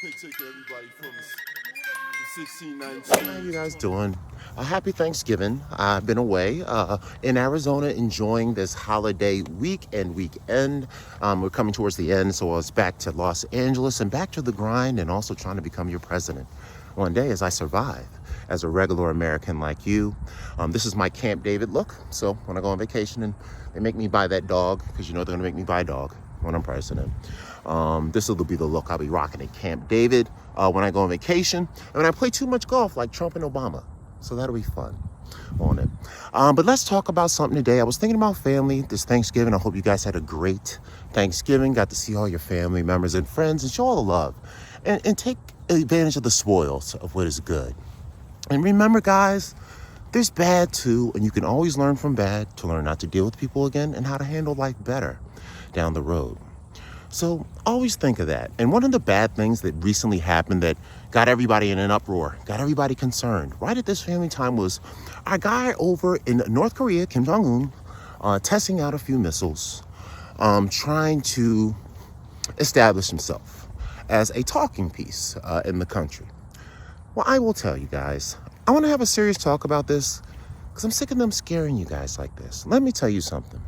Take everybody from 1619. How you guys doing? Happy Thanksgiving. I've been away in Arizona enjoying this holiday week and weekend. We're coming towards the end, so I was back to Los Angeles and back to the grind and also trying to become your president one day as I survive as a regular American like you. This is my Camp David look. So when I go on vacation and they make me buy that dog, because you know they're gonna make me buy a dog when I'm president. This will be the look I'll be rocking at Camp David when I go on vacation. And when I play too much golf like Trump and Obama. So that'll be fun on it. But let's talk about something today. I was thinking about family this Thanksgiving. I hope you guys had a great Thanksgiving. Got to see all your family members and friends and show all the love. And take advantage of the spoils of what is good. And remember, guys, there's bad too. And you can always learn from bad to learn not to deal with people again and how to handle life better down the road. So always think of that. And one of the bad things that recently happened that got everybody in an uproar, got everybody concerned, right at this family time, was our guy over in North Korea, Kim Jong-un, testing out a few missiles, trying to establish himself as a talking piece in the country. Well, I will tell you guys, I want to have a serious talk about this because I'm sick of them scaring you guys like this. Let me tell you something.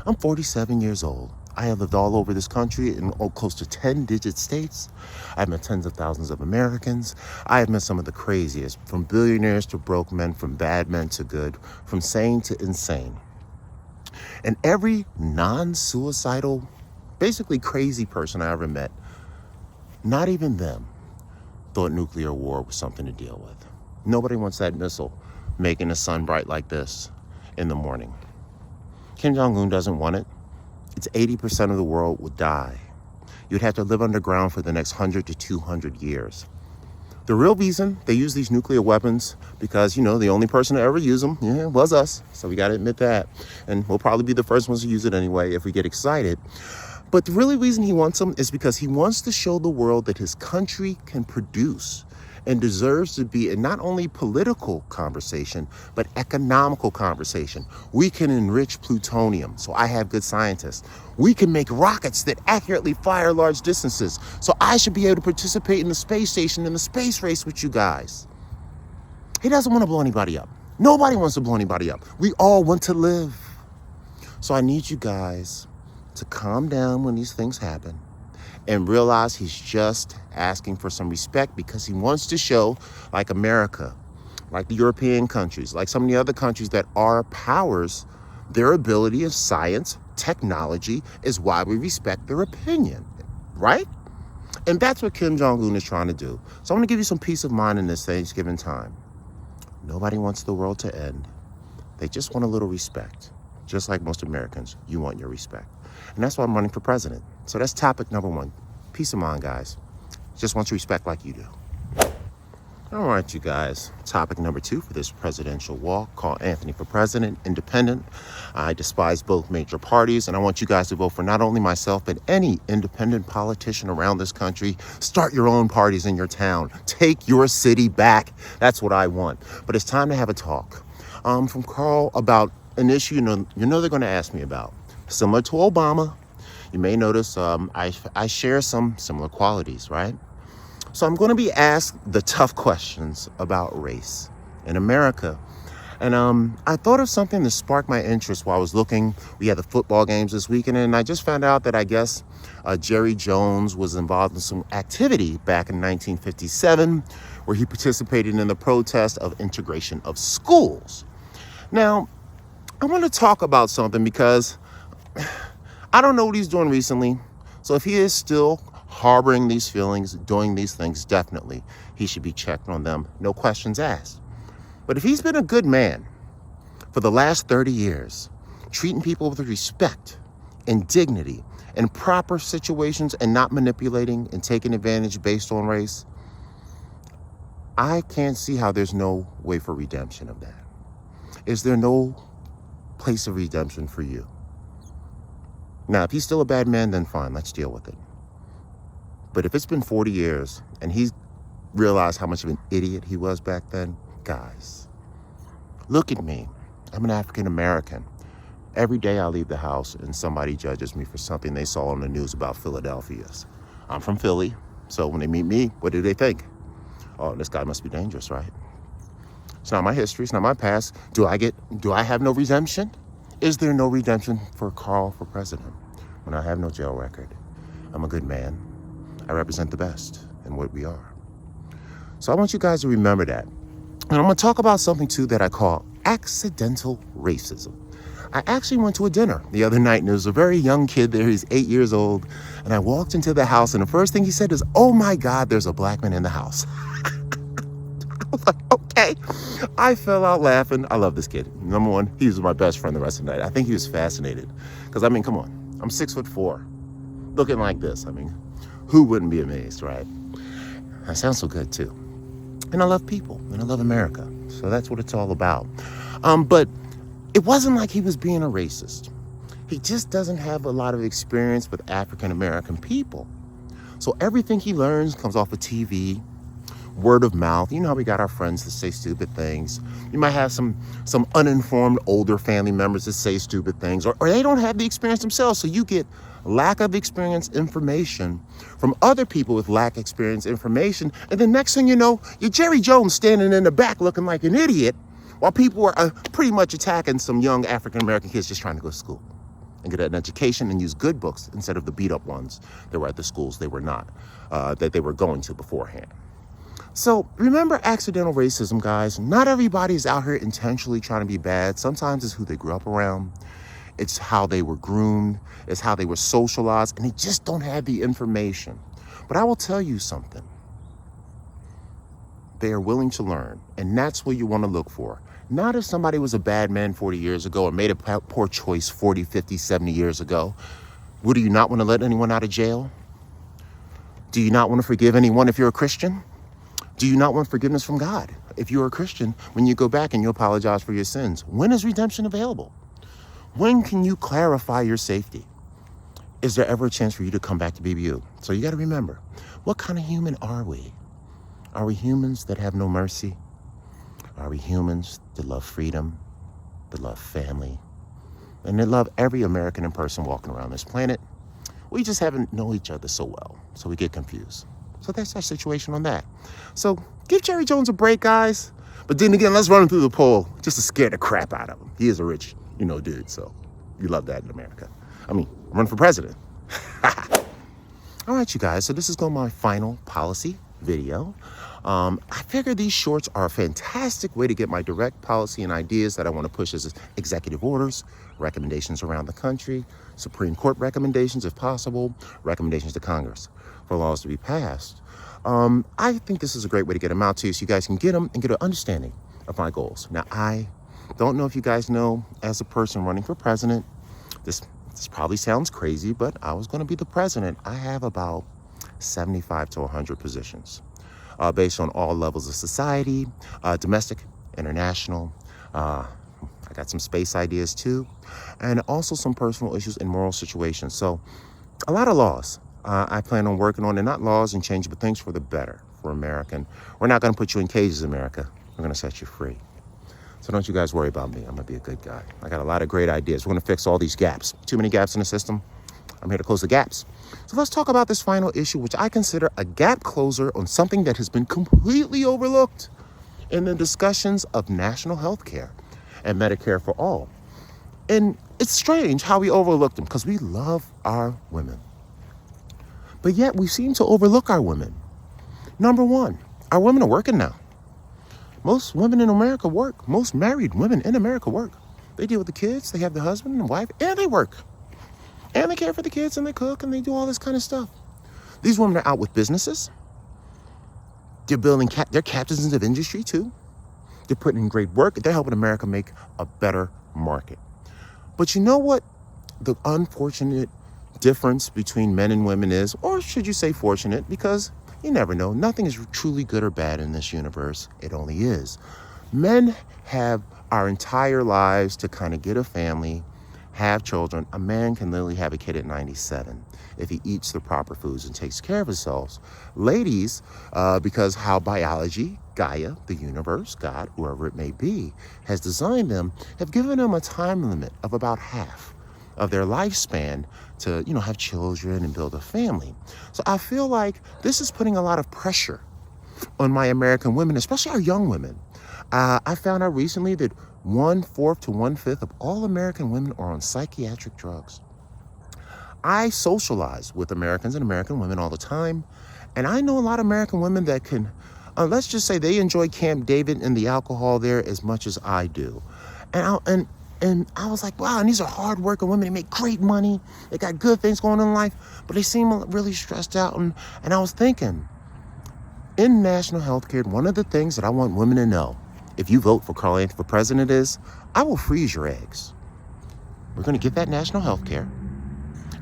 I'm 47 years old. I have lived all over this country in close to 10-digit states. I've met tens of thousands of Americans. I have met some of the craziest, from billionaires to broke men, from bad men to good, from sane to insane. And every non-suicidal, basically crazy person I ever met, not even them, thought nuclear war was something to deal with. Nobody wants that missile making the sun bright like this in the morning. Kim Jong-un doesn't want it. It's 80% of the world would die. You'd have to live underground for the next 100 to 200 years. The real reason they use these nuclear weapons, because, you know, the only person to ever use them, was us. So we got to admit that. And we'll probably be the first ones to use it anyway if we get excited. But the really reason he wants them is because he wants to show the world that his country can produce and deserves to be in not only political conversation, but economical conversation. We can enrich plutonium, so I have good scientists. We can make rockets that accurately fire large distances, so I should be able to participate in the space station in the space race with you guys. He doesn't want to blow anybody up. Nobody wants to blow anybody up. We all want to live. So I need you guys to calm down when these things happen and realize he's just asking for some respect because he wants to show, like America, like the European countries, like some of the other countries that are powers, their ability of science, technology is why we respect their opinion, right? And that's what Kim Jong-un is trying to do. So I'm going to give you some peace of mind in this Thanksgiving time. Nobody wants the world to end. They just want a little respect. Just like most Americans, you want your respect. And that's why I'm running for president. So that's topic number one. Peace of mind, guys. Just want your respect like you do. All right, you guys. Topic number two for this presidential walk called Anthpny for President, Independent. I despise both major parties, and I want you guys to vote for not only myself, but any independent politician around this country. Start your own parties in your town. Take your city back. That's what I want. But it's time to have a talk from Carl about an issue you know they're going to ask me about. Similar to Obama, you may notice I share some similar qualities, right? So I'm going to be asked the tough questions about race in America. And I thought of something that sparked my interest while I was looking. We had the football games this weekend, and I just found out that I guess Jerry Jones was involved in some activity back in 1957 where he participated in the protest of integration of schools. Now, I want to talk about something because I don't know what he's doing recently. So if he is still harboring these feelings, doing these things, definitely he should be checked on them. No questions asked. But if he's been a good man for the last 30 years, treating people with respect and dignity in proper situations and not manipulating and taking advantage based on race, I can't see how there's no way for redemption of that. Is there no place of redemption for you? Now, if he's still a bad man, then fine, let's deal with it. But if it's been 40 years and he's realized how much of an idiot he was back then, guys, look at me. I'm an African American. Every day I leave the house and somebody judges me for something they saw on the news about Philadelphia. I'm from Philly, So when they meet me, what do they think? Oh, this guy must be dangerous, right? It's not my history. It's not my past. Do I have no redemption? Is there no redemption for Carl for president when I have no jail record? I'm a good man. I represent the best in what we are. So I want you guys to remember that. And I'm going to talk about something too that I call accidental racism. I actually went to a dinner the other night, and there was a very young kid there. He's 8 years old. And I walked into the house, and the first thing he said is, "Oh my God, there's a black man in the house." I was like, okay. I fell out laughing. I love this kid. Number one, he was my best friend the rest of the night. I think he was fascinated. Because, I mean, come on. I'm 6'4", looking like this. I mean, who wouldn't be amazed, right? I sound so good, too. And I love people, and I love America. So that's what it's all about. But it wasn't like he was being a racist. He just doesn't have a lot of experience with African-American people. So everything he learns comes off of TV, word of mouth. You know how we got our friends that say stupid things. You might have some uninformed older family members that say stupid things, or they don't have the experience themselves. So you get lack of experience information from other people with lack of experience information. And then next thing you know, you're Jerry Jones standing in the back looking like an idiot while people are pretty much attacking some young African-American kids just trying to go to school and get an education and use good books instead of the beat up ones that were at the schools they were not, that they were going to beforehand. So remember accidental racism, guys. Not everybody's out here intentionally trying to be bad. Sometimes it's who they grew up around. It's how they were groomed. It's how they were socialized. And they just don't have the information. But I will tell you something. They are willing to learn. And that's what you want to look for. Not if somebody was a bad man 40 years ago or made a poor choice 40, 50, 70 years ago. Would you not want to let anyone out of jail? Do you not want to forgive anyone if you're a Christian? Do you not want forgiveness from God? If you're a Christian, when you go back and you apologize for your sins, when is redemption available? When can you clarify your safety? Is there ever a chance for you to come back to be you? So you got to remember, what kind of human are we? Are we humans that have no mercy? Are we humans that love freedom, that love family, and that love every American and person walking around this planet? We just haven't known each other so well, so we get confused. So that's our situation on that. So give Jerry Jones a break, guys. But then again, let's run him through the poll just to scare the crap out of him. He is a rich, dude. So you love that in America. I mean, run for president. All right, you guys. So this is going to be my final policy video. I figure these shorts are a fantastic way to get my direct policy and ideas that I want to push as executive orders, recommendations around the country, Supreme Court recommendations if possible, recommendations to Congress for laws to be passed. I think this is a great way to get them out to you so you guys can get them and get an understanding of my goals. Now, I don't know if you guys know, as a person running for president, this probably sounds crazy, but I was going to be the president. I have about 75 to 100 positions based on all levels of society, domestic, international. I got some space ideas too, and also some personal issues and moral situations. So a lot of laws I plan on working on. They're not laws and change, but things for the better for American. We're not going to put you in cages, America. We're going to set you free. So don't you guys worry about me. I'm going to be a good guy. I got a lot of great ideas. We're going to fix all these gaps. Too many gaps in the system. I'm here to close the gaps. So let's talk about this final issue, which I consider a gap closer on something that has been completely overlooked in the discussions of national health care and Medicare for all. And it's strange how we overlook them because we love our women. But yet we seem to overlook our women. Number one, our women are working now. Most women in America work. Most married women in America work. They deal with the kids, they have the husband and wife, and they work. And they care for the kids, and they cook, and they do all this kind of stuff. These women are out with businesses. They're building, they're captains of industry too. They're putting in great work. They're helping America make a better market. But you know what the unfortunate difference between men and women is, or should you say fortunate, because you never know. Nothing is truly good or bad in this universe. It only is. Men have our entire lives to kind of get a family, have children. A man can literally have a kid at 97 if he eats the proper foods and takes care of himself. Ladies, because how biology, Gaia, the universe, God, whoever it may be, has designed them, have given them a time limit of about half. of their lifespan to, have children and build a family. So I feel like this is putting a lot of pressure on my American women, especially our young women. I found out recently that 1/4 to 1/5 of all American women are on psychiatric drugs. I socialize with Americans and American women all the time, and I know a lot of American women that can, let's just say they enjoy Camp David and the alcohol there as much as I do. And I was like, wow, and these are hardworking women. They make great money. They got good things going on in life, but they seem really stressed out. And I was thinking, in national health care, one of the things that I want women to know, if you vote for Carl Anthony for president, is I will freeze your eggs. We're going to get that national health care.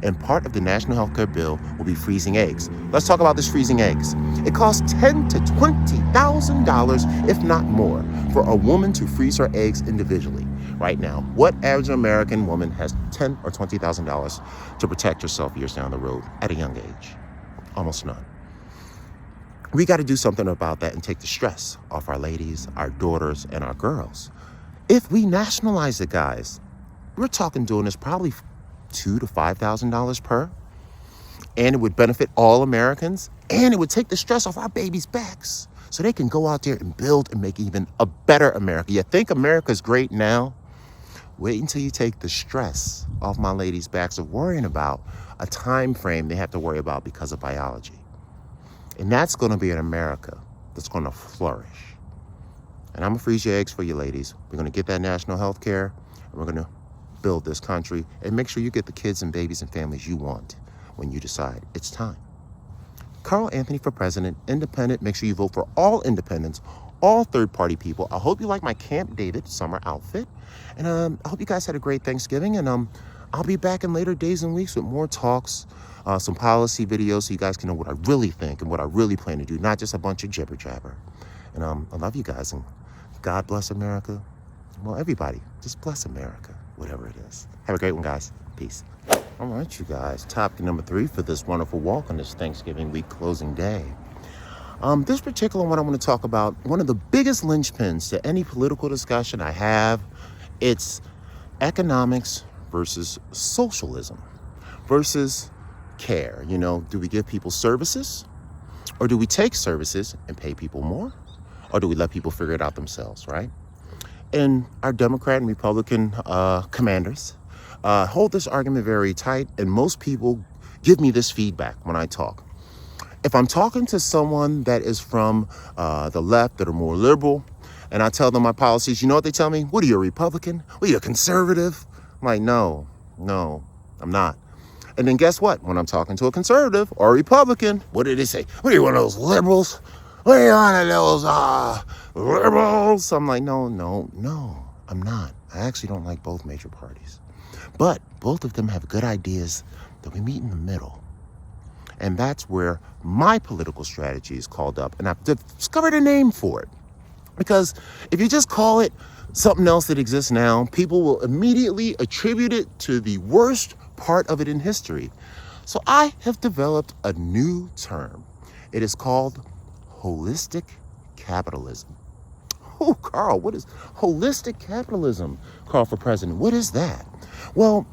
And part of the national health care bill will be freezing eggs. Let's talk about this freezing eggs. It costs $10,000 to $20,000, if not more, for a woman to freeze her eggs individually. Right now, what average American woman has $10,000 or $20,000 to protect herself years down the road at a young age? Almost none. We got to do something about that and take the stress off our ladies, our daughters, and our girls. If we nationalize it, guys, we're talking doing this probably $2,000 to $5,000 per, and it would benefit all Americans, and it would take the stress off our babies' backs so they can go out there and build and make even a better America. You think America's great now? Wait until you take the stress off my ladies' backs of worrying about a time frame they have to worry about because of biology. And that's going to be an America that's going to flourish. And I'm going to freeze your eggs for you ladies. We're going to get that national health care, and we're going to build this country and make sure you get the kids and babies and families you want when you decide it's time. Carl Anthony for president, independent. Make sure you vote for all independents, all third-party people. I hope you like my Camp David summer outfit. And I hope you guys had a great Thanksgiving. And I'll be back in later days and weeks with more talks, some policy videos so you guys can know what I really think and what I really plan to do, not just a bunch of jibber jabber. And I love you guys, and God bless America. Well, everybody, just bless America, whatever it is. Have a great one, guys. Peace. All right, you guys, topic number 3 for this wonderful walk on this Thanksgiving week closing day. This particular one I want to talk about, one of the biggest linchpins to any political discussion I have, it's economics versus socialism versus care. Do we give people services, or do we take services and pay people more, or do we let people figure it out themselves, right? And our Democrat and Republican commanders hold this argument very tight, and most people give me this feedback when I talk. If I'm talking to someone that is from the left, that are more liberal, and I tell them my policies, you know what they tell me? What are you, a Republican? What are you, a conservative? I'm like, no, I'm not. And then guess what? When I'm talking to a conservative or a Republican, what do they say? What are you, one of those liberals? What are you, one of those liberals? I'm like, no, I'm not. I actually don't like both major parties. But both of them have good ideas that we meet in the middle. And that's where my political strategy is called up. And I've discovered a name for it. Because if you just call it something else that exists now, people will immediately attribute it to the worst part of it in history. So I have developed a new term. It is called holistic capitalism. Oh, Carl, what is holistic capitalism? Carl for president, what is that? Well,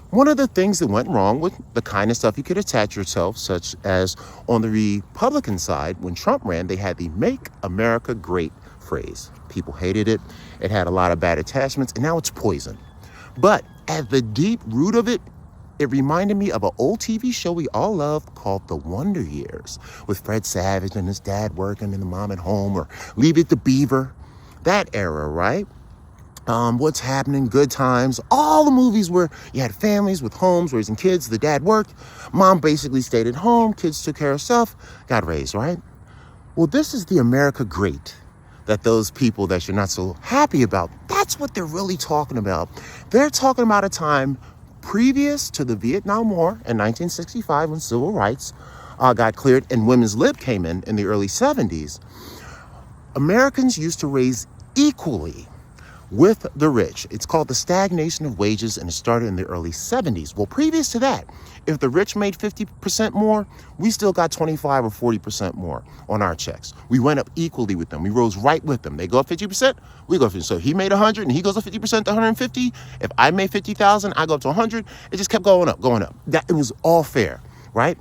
one of the things that went wrong with the kind of stuff you could attach yourself, such as on the Republican side, when Trump ran, they had the Make America Great phrase. People hated it. It had a lot of bad attachments, and now it's poison. But at the deep root of it, it reminded me of an old TV show we all loved called The Wonder Years, with Fred Savage and his dad working and the mom at home, or Leave It to Beaver. That era, right? What's Happening, Good Times, all the movies where you had families with homes, raising kids, the dad worked, mom basically stayed at home, kids took care of stuff, got raised, right? Well, this is the America Great that those people that you're not so happy about, that's what they're really talking about. They're talking about a time previous to the Vietnam War in 1965 when civil rights got cleared and women's lib came in the early 70s. Americans used to raise equally with the rich. It's called the stagnation of wages, and it started in the early 70s. Well, previous to that, If the rich made 50% more, we still got 25 or 40% more on our checks. We went up equally with them. We rose right with them. They go up 50%, we go up 50%. So if he made 100 and he goes up 50% to 150, if I made 50,000, I go up to 100. It just kept going up, going up. It was all fair, right?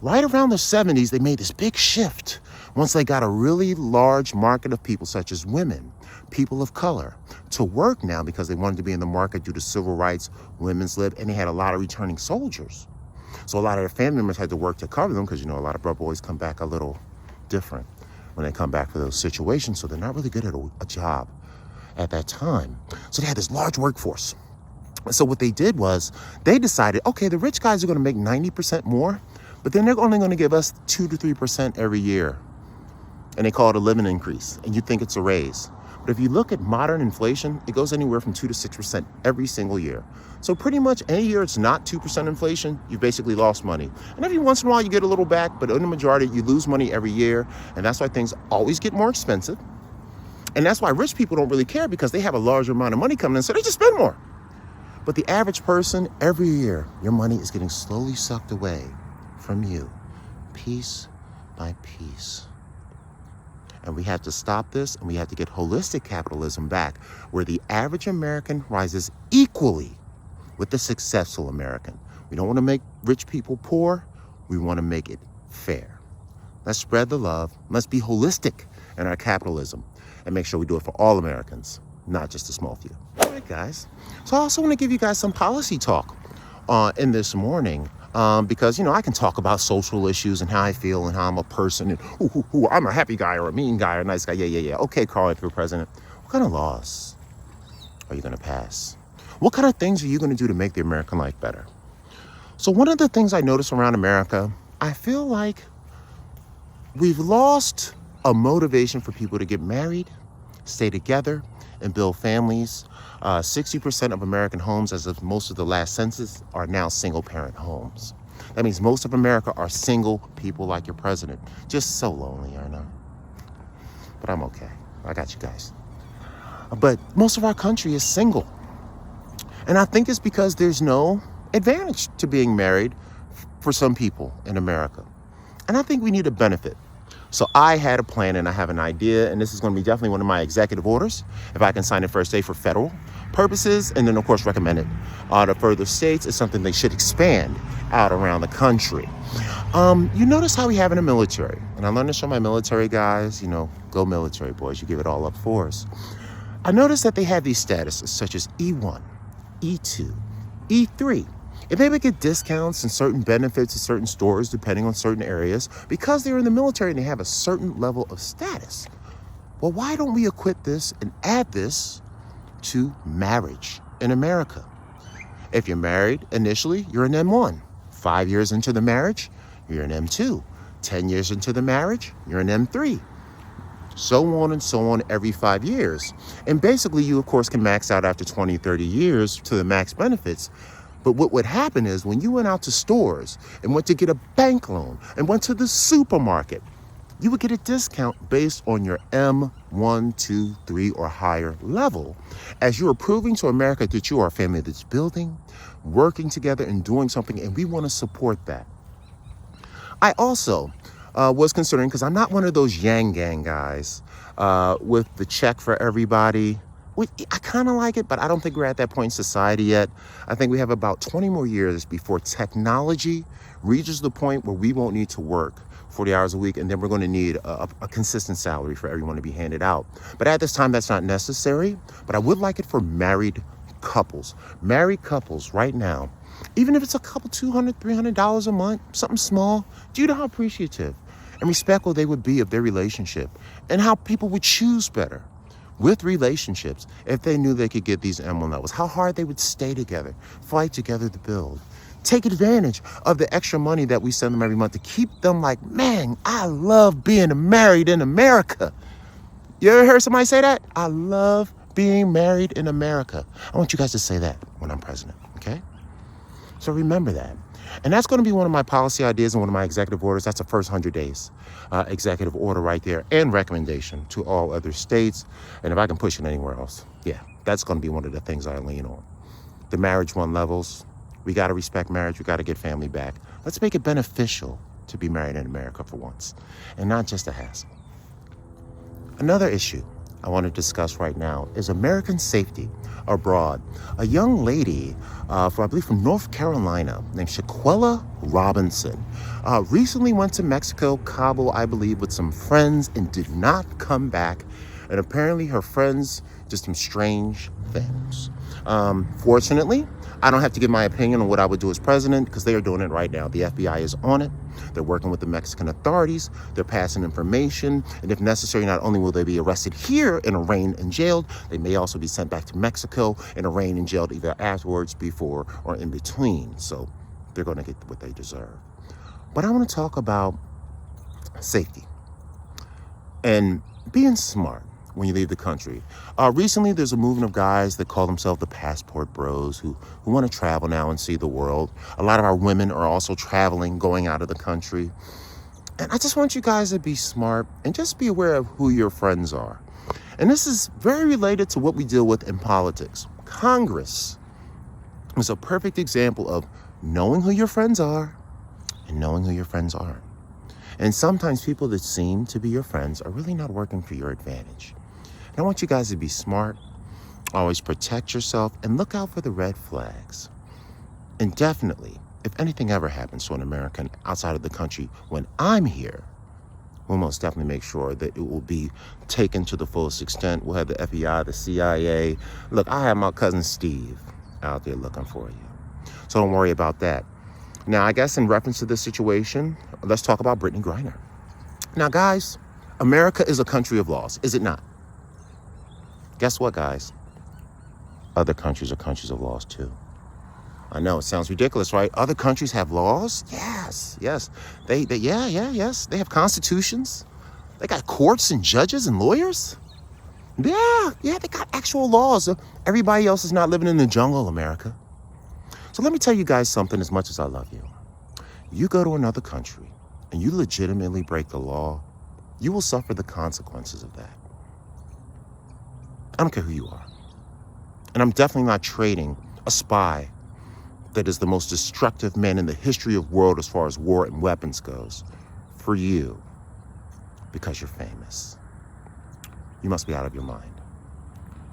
Right around the 70s, they made this big shift once they got a really large market of people, such as women, people of color, to work now because they wanted to be in the market due to civil rights, women's lib, and they had a lot of returning soldiers. So a lot of their family members had to work to cover them because, a lot of boys come back a little different when they come back for those situations. So they're not really good at a job at that time. So they had this large workforce. So what they did was they decided, okay, the rich guys are going to make 90% more, but then they're only going to give us 2 to 3% every year. And they call it a living increase. And you think it's a raise. But if you look at modern inflation, it goes anywhere from 2 to 6% every single year. So pretty much any year it's not 2% inflation, you've basically lost money. And every once in a while you get a little back, but in the majority you lose money every year. And that's why things always get more expensive. And that's why rich people don't really care because they have a larger amount of money coming in, so they just spend more. But the average person, every year, your money is getting slowly sucked away from you, piece by piece. And we have to stop this, and we have to get holistic capitalism back, where the average American rises equally with the successful American. We don't want to make rich people poor. We want to make it fair. Let's spread the love. Let's be holistic in our capitalism and make sure we do it for all Americans, not just a small few. All right, guys. So I also want to give you guys some policy talk in this morning. Because, I can talk about social issues and how I feel and how I'm a person and I'm a happy guy or a mean guy or a nice guy. Yeah. Okay, Carl, if you're president, what kind of laws are you going to pass? What kind of things are you going to do to make the American life better? So one of the things I notice around America, I feel like we've lost a motivation for people to get married, stay together, and build families. 60% of American homes, as of most of the last census, are now single-parent homes. That means most of America are single people like your president. Just so lonely, I know. But I'm okay. I got you guys. But most of our country is single. And I think it's because there's no advantage to being married for some people in America. And I think we need a benefit. So I had a plan and I have an idea, and this is going to be definitely one of my executive orders, if I can sign it first day for federal purposes, and then of course recommend it to further states. It's something they should expand out around the country. You notice how we have in the military, and I learned this from my military guys, go military boys, you give it all up for us. I noticed that they have these statuses such as E1, E2, E3. If they would get discounts and certain benefits at certain stores, depending on certain areas, because they're in the military and they have a certain level of status. Well, why don't we equip this and add this to marriage in America? If you're married initially, you're an M1. 5 years into the marriage, you're an M2. 10 years into the marriage, you're an M3. So on and so on every 5 years. And basically, you, of course, can max out after 20, 30 years to the max benefits. But what would happen is when you went out to stores and went to get a bank loan and went to the supermarket, you would get a discount based on your M1, 2, 3, or higher level, as you are proving to America that you are a family that's building, working together, and doing something, and we want to support that. I also was considering, because I'm not one of those Yang Gang guys with the check for everybody. I kind of like it, but I don't think we're at that point in society yet. I think we have about 20 more years before technology reaches the point where we won't need to work 40 hours a week, and then we're going to need a consistent salary for everyone to be handed out. But at this time, that's not necessary. But I would like it for married couples. Married couples right now, even if it's a couple $200, $300 a month, something small, do you know how appreciative and respectful they would be of their relationship and how people would choose better with relationships if they knew they could get these M1 levels, how hard they would stay together, fight together to build, take advantage of the extra money that we send them every month to keep them like, man, I love being married in America. You ever heard somebody say that? I love being married in America. I want you guys to say that when I'm president, okay? So remember that. And that's going to be one of my policy ideas and one of my executive orders. That's the first 100 days executive order right there, and recommendation to all other states. And if I can push it anywhere else, yeah, that's going to be one of the things I lean on. The marriage one levels, We got to respect marriage. We got to get family back. Let's make it beneficial to be married in America for once, and not just a hassle. Another issue I want to discuss right now is American safety abroad. A young lady from North Carolina named Shaquella Robinson recently went to Mexico, Cabo, I believe, with some friends and did not come back. And apparently her friends did some strange things. Fortunately, I don't have to give my opinion on what I would do as president because they are doing it right now. The FBI is on it. They're working with the Mexican authorities. They're passing information. And if necessary, not only will they be arrested here and arraigned and jailed, they may also be sent back to Mexico and arraigned and jailed either afterwards, before, or in between. So they're going to get what they deserve. But I want to talk about safety and being smart when you leave the country. Recently, there's a movement of guys that call themselves the passport bros who want to travel now and see the world. A lot of our women are also traveling, going out of the country. And I just want you guys to be smart and just be aware of who your friends are. And this is very related to what we deal with in politics. Congress is a perfect example of knowing who your friends are and knowing who your friends aren't. And sometimes people that seem to be your friends are really not working for your advantage. And I want you guys to be smart, always protect yourself, and look out for the red flags. And definitely, if anything ever happens to an American outside of the country when I'm here, we'll most definitely make sure that it will be taken to the fullest extent. We'll have the FBI, the CIA. Look, I have my cousin Steve out there looking for you. So don't worry about that. Now, I guess in reference to this situation, let's talk about Brittany Griner. Now, guys, America is a country of laws, is it not? Guess what, guys? Other countries are countries of laws, too. I know, it sounds ridiculous, right? Other countries have laws? Yes. Yes. They have constitutions. They got courts and judges and lawyers. Yeah, they got actual laws. Everybody else is not living in the jungle, America. So let me tell you guys something, as much as I love you. You go to another country and you legitimately break the law, you will suffer the consequences of that. I don't care who you are. And I'm definitely not trading a spy that is the most destructive man in the history of the world as far as war and weapons goes for you because you're famous. You must be out of your mind.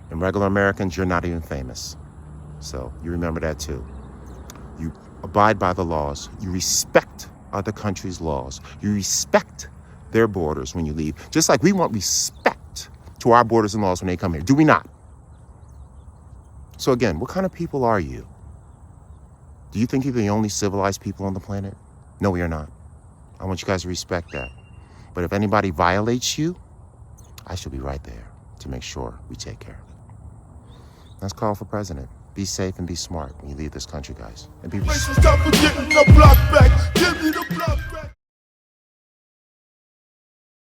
And regular Americans, you're not even famous. So you remember that too. You abide by the laws. You respect other countries' laws. You respect their borders when you leave. Just like we want respect to our borders and laws when they come here. Do we not? So again, what kind of people are you? Do you think you're the only civilized people on the planet? No, we are not. I want you guys to respect that. But if anybody violates you, I shall be right there to make sure we take care of it. Let's call for president. Be safe and be smart when you leave this country, guys. And be